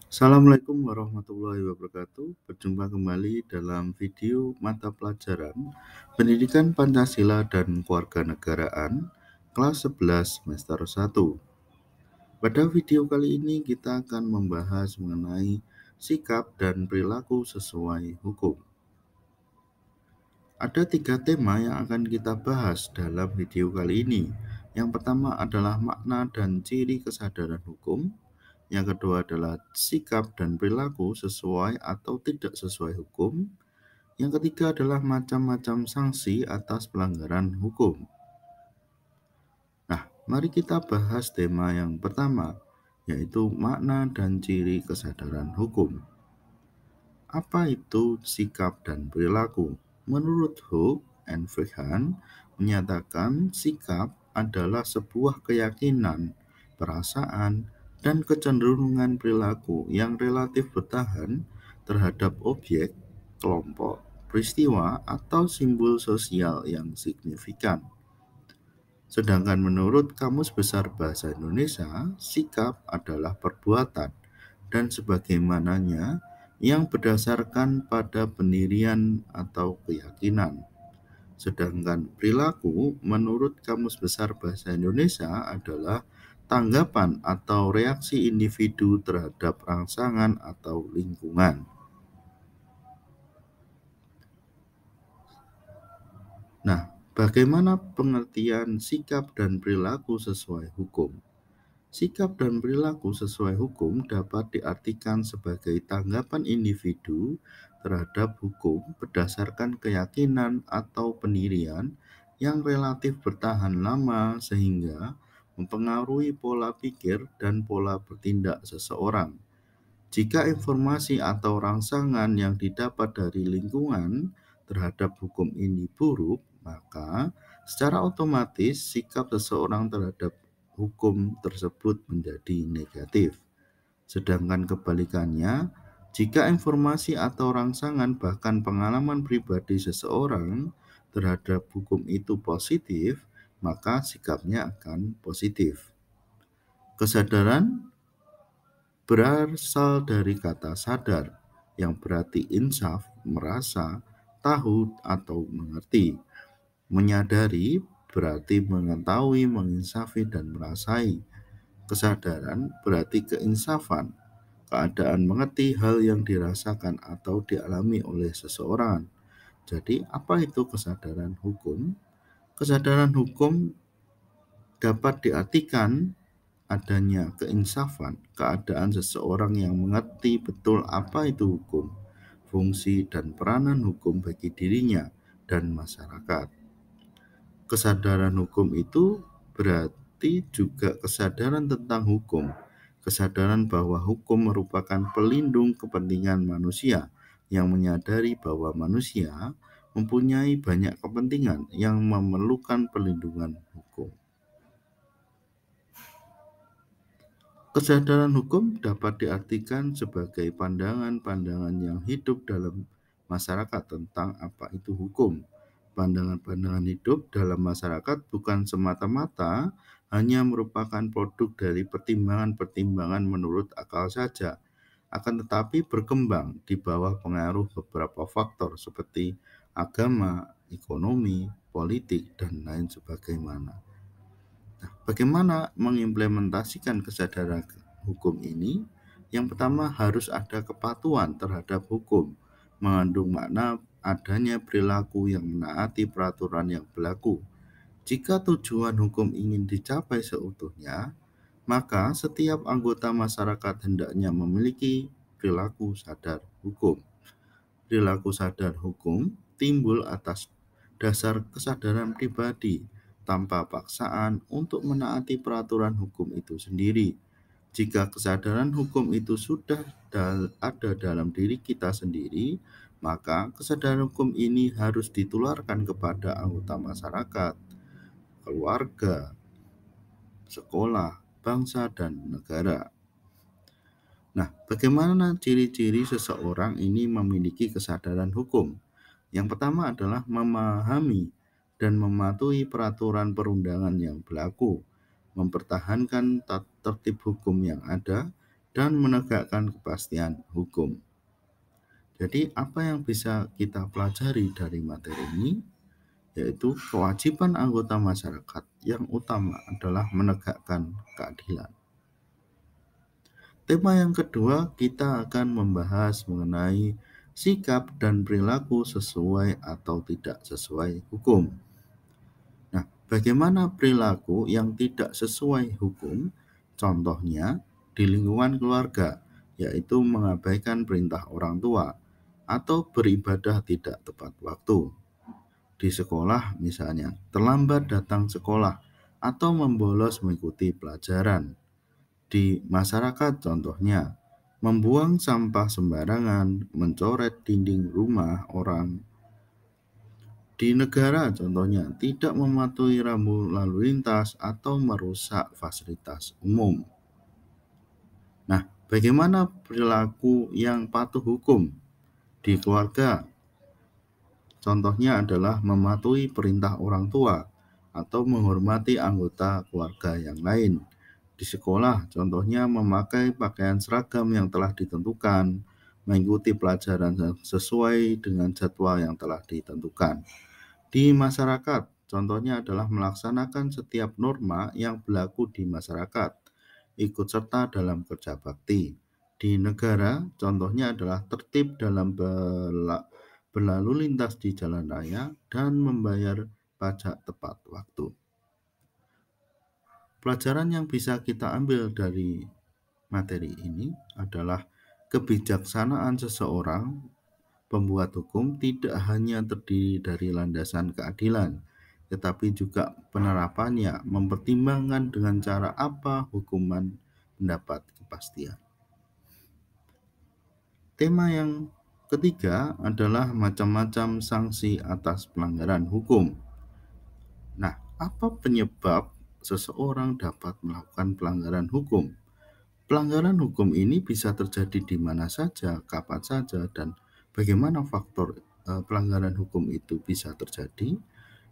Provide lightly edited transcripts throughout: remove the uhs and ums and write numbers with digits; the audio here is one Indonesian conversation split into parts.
Assalamualaikum warahmatullahi wabarakatuh. Berjumpa kembali dalam video mata pelajaran Pendidikan Pancasila dan Kewarganegaraan kelas 11 semester 1. Pada video kali ini kita akan membahas mengenai sikap dan perilaku sesuai hukum. Ada 3 tema yang akan kita bahas dalam video kali ini. Yang pertama adalah makna dan ciri kesadaran hukum. Yang kedua adalah sikap dan perilaku sesuai atau tidak sesuai hukum. Yang ketiga adalah macam-macam sanksi atas pelanggaran hukum. Nah, mari kita bahas tema yang pertama, yaitu makna dan ciri kesadaran hukum. Apa itu sikap dan perilaku? Menurut Hook and Freehan menyatakan sikap adalah sebuah keyakinan, perasaan, dan kecenderungan perilaku yang relatif bertahan terhadap objek, kelompok, peristiwa, atau simbol sosial yang signifikan. Sedangkan menurut Kamus Besar Bahasa Indonesia, sikap adalah perbuatan dan sebagaimananya yang berdasarkan pada pendirian atau keyakinan. Sedangkan perilaku menurut Kamus Besar Bahasa Indonesia adalah tanggapan atau reaksi individu terhadap rangsangan atau lingkungan. Nah, bagaimana pengertian sikap dan perilaku sesuai hukum? Sikap dan perilaku sesuai hukum dapat diartikan sebagai tanggapan individu terhadap hukum berdasarkan keyakinan atau pendirian yang relatif bertahan lama sehingga mempengaruhi pola pikir dan pola bertindak seseorang. Jika informasi atau rangsangan yang didapat dari lingkungan terhadap hukum ini buruk, maka secara otomatis sikap seseorang terhadap hukum tersebut menjadi negatif. Sedangkan kebalikannya, jika informasi atau rangsangan bahkan pengalaman pribadi seseorang terhadap hukum itu positif, maka sikapnya akan positif. Kesadaran berasal dari kata sadar, yang berarti insaf, merasa, tahu, atau mengerti. Menyadari berarti mengetahui, menginsafi, dan merasai. Kesadaran berarti keinsafan, keadaan mengerti hal yang dirasakan atau dialami oleh seseorang. Jadi, apa itu kesadaran hukum? Kesadaran hukum dapat diartikan adanya keinsafan, keadaan seseorang yang mengerti betul apa itu hukum, fungsi dan peranan hukum bagi dirinya dan masyarakat. Kesadaran hukum itu berarti juga kesadaran tentang hukum, kesadaran bahwa hukum merupakan pelindung kepentingan manusia yang menyadari bahwa manusia mempunyai banyak kepentingan yang memerlukan perlindungan hukum. Kesadaran hukum dapat diartikan sebagai pandangan-pandangan yang hidup dalam masyarakat tentang apa itu hukum. Pandangan-pandangan hidup dalam masyarakat bukan semata-mata hanya merupakan produk dari pertimbangan-pertimbangan menurut akal saja, akan tetapi berkembang di bawah pengaruh beberapa faktor seperti agama, ekonomi, politik, dan lain sebagainya. Bagaimana mengimplementasikan kesadaran hukum ini? Yang pertama harus ada kepatuhan terhadap hukum, mengandung makna adanya perilaku yang menaati peraturan yang berlaku. Jika tujuan hukum ingin dicapai seutuhnya, maka setiap anggota masyarakat hendaknya memiliki perilaku sadar hukum. Perilaku sadar hukum timbul atas dasar kesadaran pribadi tanpa paksaan untuk menaati peraturan hukum itu sendiri. Jika kesadaran hukum itu sudah ada dalam diri kita sendiri, maka kesadaran hukum ini harus ditularkan kepada anggota masyarakat, keluarga, sekolah, bangsa, dan negara. Nah, bagaimana ciri-ciri seseorang ini memiliki kesadaran hukum? Yang pertama adalah memahami dan mematuhi peraturan perundangan yang berlaku, mempertahankan tertib hukum yang ada, dan menegakkan kepastian hukum. Jadi apa yang bisa kita pelajari dari materi ini? Yaitu kewajiban anggota masyarakat yang utama adalah menegakkan keadilan. Tema yang kedua, kita akan membahas mengenai sikap dan perilaku sesuai atau tidak sesuai hukum. Nah, bagaimana perilaku yang tidak sesuai hukum? Contohnya di lingkungan keluarga, yaitu mengabaikan perintah orang tua atau beribadah tidak tepat waktu. Di sekolah misalnya, terlambat datang sekolah atau membolos mengikuti pelajaran. Di masyarakat contohnya, membuang sampah sembarangan, mencoret dinding rumah orang. Di negara contohnya, tidak mematuhi rambu lalu lintas atau merusak fasilitas umum. Nah, bagaimana perilaku yang patuh hukum di keluarga? Contohnya adalah mematuhi perintah orang tua atau menghormati anggota keluarga yang lain. Di sekolah, contohnya memakai pakaian seragam yang telah ditentukan, mengikuti pelajaran sesuai dengan jadwal yang telah ditentukan. Di masyarakat, contohnya adalah melaksanakan setiap norma yang berlaku di masyarakat, ikut serta dalam kerja bakti. Di negara, contohnya adalah tertib dalam berlalu lintas di jalan raya dan membayar pajak tepat waktu. Pelajaran yang bisa kita ambil dari materi ini adalah kebijaksanaan seseorang pembuat hukum tidak hanya terdiri dari landasan keadilan, tetapi juga penerapannya mempertimbangkan dengan cara apa hukuman mendapat kepastian. Tema yang ketiga adalah macam-macam sanksi atas pelanggaran hukum. Nah, apa penyebab seseorang dapat melakukan pelanggaran hukum? Pelanggaran hukum ini bisa terjadi di mana saja, kapan saja, dan bagaimana faktor pelanggaran hukum itu bisa terjadi,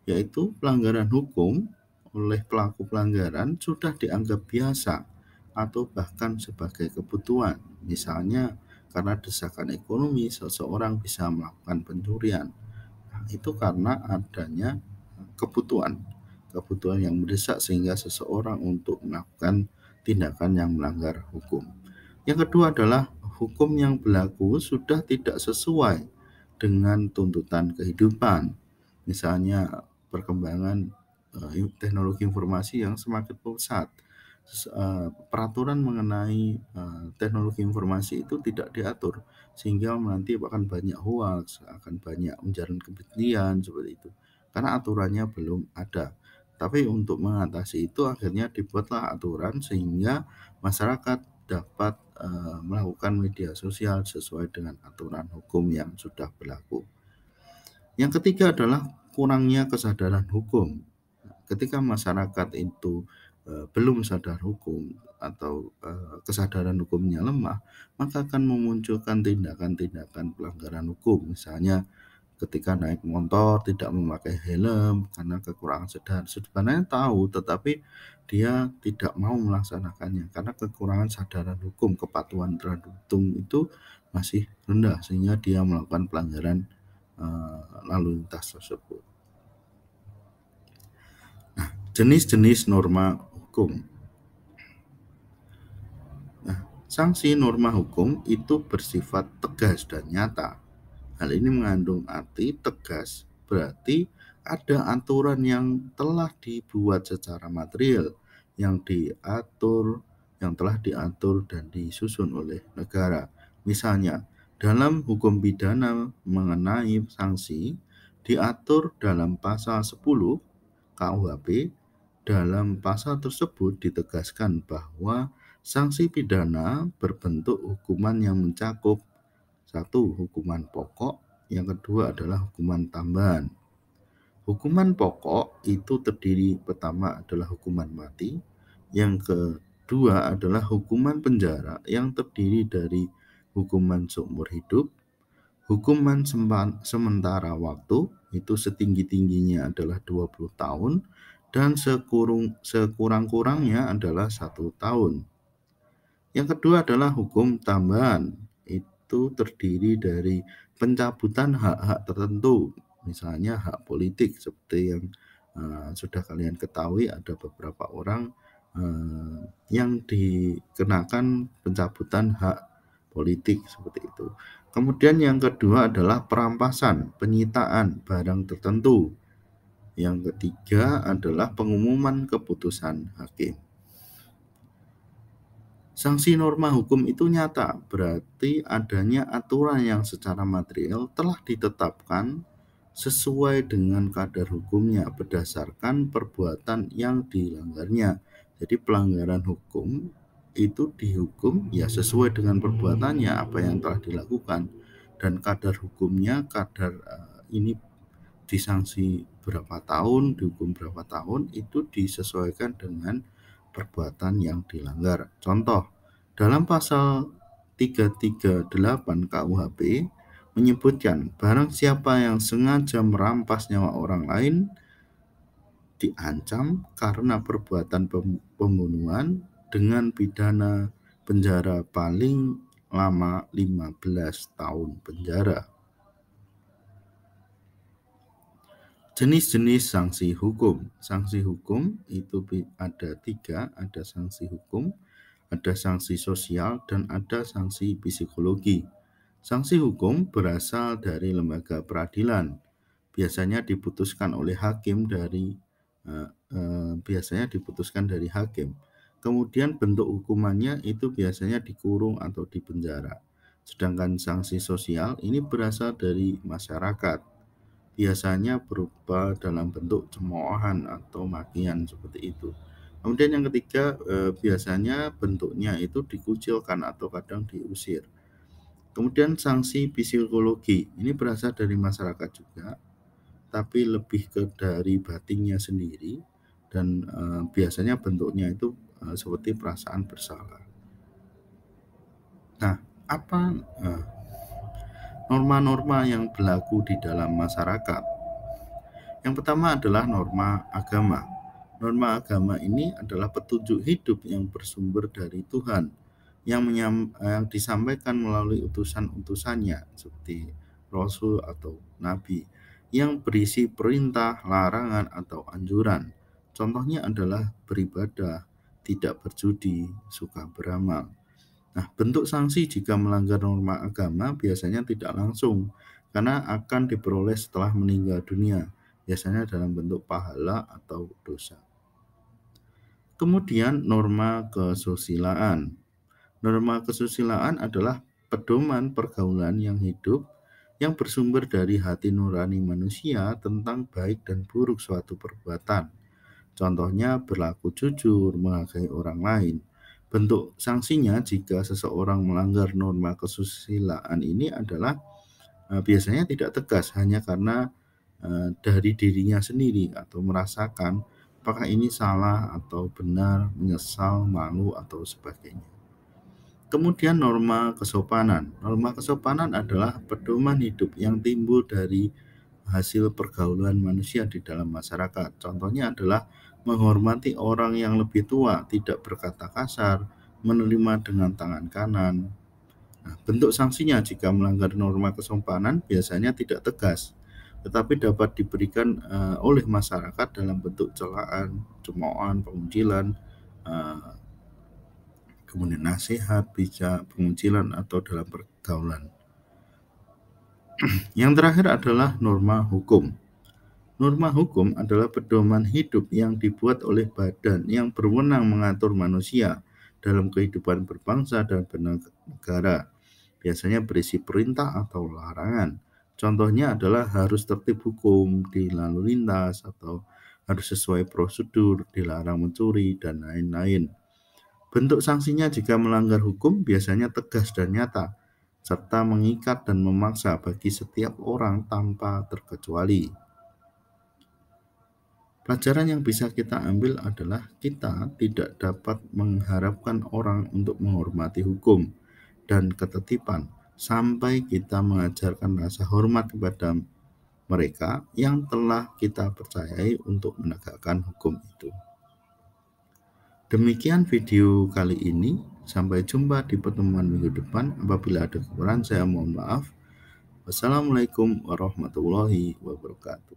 yaitu pelanggaran hukum oleh pelaku pelanggaran sudah dianggap biasa atau bahkan sebagai kebutuhan. Misalnya karena desakan ekonomi seseorang bisa melakukan pencurian. Nah, itu karena adanya kebutuhan yang mendesak sehingga seseorang untuk melakukan tindakan yang melanggar hukum. Yang kedua adalah hukum yang berlaku sudah tidak sesuai dengan tuntutan kehidupan. Misalnya perkembangan teknologi informasi yang semakin pesat. Peraturan mengenai teknologi informasi itu tidak diatur sehingga nanti akan banyak hoax, akan banyak ujaran kebencian seperti itu. Karena aturannya belum ada. Tapi untuk mengatasi itu akhirnya dibuatlah aturan sehingga masyarakat dapat melakukan media sosial sesuai dengan aturan hukum yang sudah berlaku. Yang ketiga adalah kurangnya kesadaran hukum. Ketika masyarakat itu belum sadar hukum atau kesadaran hukumnya lemah, maka akan memunculkan tindakan-tindakan pelanggaran hukum. Misalnya ketika naik motor tidak memakai helm karena kekurangan sadar. Sebenarnya tahu tetapi dia tidak mau melaksanakannya karena kekurangan sadaran hukum, kepatuhan terhadap hukum itu masih rendah sehingga dia melakukan pelanggaran lalu lintas tersebut. Jenis-jenis norma hukum. Nah, sanksi norma hukum itu bersifat tegas dan nyata. Hal ini mengandung arti tegas, berarti ada aturan yang telah dibuat secara material, yang telah diatur dan disusun oleh negara. Misalnya, dalam hukum pidana mengenai sanksi diatur dalam pasal 10 KUHP. Dalam pasal tersebut ditegaskan bahwa sanksi pidana berbentuk hukuman yang mencakup satu, hukuman pokok, yang kedua adalah hukuman tambahan. Hukuman pokok itu terdiri pertama adalah hukuman mati, yang kedua adalah hukuman penjara yang terdiri dari hukuman seumur hidup, hukuman sementara waktu itu setinggi-tingginya adalah 20 tahun dan sekurang-kurangnya adalah 1 tahun. Yang kedua adalah hukum tambahan. Itu terdiri dari pencabutan hak-hak tertentu, misalnya hak politik seperti yang sudah kalian ketahui ada beberapa orang yang dikenakan pencabutan hak politik seperti itu. Kemudian yang kedua adalah perampasan, penyitaan barang tertentu. Yang ketiga adalah pengumuman keputusan hakim. Sanksi norma hukum itu nyata, berarti adanya aturan yang secara material telah ditetapkan sesuai dengan kadar hukumnya berdasarkan perbuatan yang dilanggarnya. Jadi pelanggaran hukum itu dihukum ya sesuai dengan perbuatannya apa yang telah dilakukan, dan kadar hukumnya ini disanksi berapa tahun, dihukum berapa tahun itu disesuaikan dengan perbuatan yang dilanggar. Contoh, dalam pasal 338 KUHP menyebutkan barang siapa yang sengaja merampas nyawa orang lain diancam karena perbuatan pembunuhan dengan pidana penjara paling lama 15 tahun penjara. Jenis-jenis sanksi hukum. Sanksi hukum itu ada 3, ada sanksi hukum, ada sanksi sosial, dan ada sanksi psikologi. Sanksi hukum berasal dari lembaga peradilan. Biasanya diputuskan oleh hakim dari hakim. Kemudian bentuk hukumannya itu biasanya dikurung atau dipenjara. Sedangkan sanksi sosial ini berasal dari masyarakat. Biasanya berupa dalam bentuk cemoohan atau makian seperti itu. Kemudian yang ketiga biasanya bentuknya itu dikucilkan atau kadang diusir. Kemudian sanksi psikologi ini berasal dari masyarakat juga, tapi lebih dari batinnya sendiri, dan biasanya bentuknya itu seperti perasaan bersalah. Nah, apa norma-norma yang berlaku di dalam masyarakat? Yang pertama adalah norma agama. Norma agama ini adalah petunjuk hidup yang bersumber dari Tuhan, yang disampaikan melalui utusan-utusannya seperti Rasul atau Nabi, yang berisi perintah, larangan, atau anjuran. Contohnya adalah beribadah, tidak berjudi, suka beramal. Nah, bentuk sanksi jika melanggar norma agama biasanya tidak langsung, karena akan diperoleh setelah meninggal dunia, biasanya dalam bentuk pahala atau dosa. Kemudian norma kesusilaan. Norma kesusilaan adalah pedoman pergaulan yang hidup yang bersumber dari hati nurani manusia tentang baik dan buruk suatu perbuatan. Contohnya berlaku jujur, menghargai orang lain. Bentuk sanksinya jika seseorang melanggar norma kesusilaan ini adalah biasanya tidak tegas, hanya karena dari dirinya sendiri atau merasakan apakah ini salah atau benar, menyesal, malu, atau sebagainya. Kemudian norma kesopanan. Norma kesopanan adalah pedoman hidup yang timbul dari hasil pergaulan manusia di dalam masyarakat. Contohnya adalah menghormati orang yang lebih tua, tidak berkata kasar, menerima dengan tangan kanan. Nah, bentuk sanksinya jika melanggar norma kesopanan biasanya tidak tegas, tetapi dapat diberikan oleh masyarakat dalam bentuk celaan, cemoohan, pengucilan, kemudian nasihat, bijak, pengucilan, atau dalam pergaulan. Yang terakhir adalah norma hukum. Norma hukum adalah pedoman hidup yang dibuat oleh badan yang berwenang mengatur manusia dalam kehidupan berbangsa dan bernegara. Biasanya berisi perintah atau larangan. Contohnya adalah harus tertib hukum di lalu lintas, atau harus sesuai prosedur, dilarang mencuri, dan lain-lain. Bentuk sanksinya jika melanggar hukum biasanya tegas dan nyata, serta mengikat dan memaksa bagi setiap orang tanpa terkecuali. Pelajaran yang bisa kita ambil adalah kita tidak dapat mengharapkan orang untuk menghormati hukum dan ketertiban sampai kita mengajarkan rasa hormat kepada mereka yang telah kita percayai untuk menegakkan hukum itu. Demikian video kali ini. Sampai jumpa di pertemuan minggu depan. Apabila ada kekurangan, saya mohon maaf. Wassalamualaikum warahmatullahi wabarakatuh.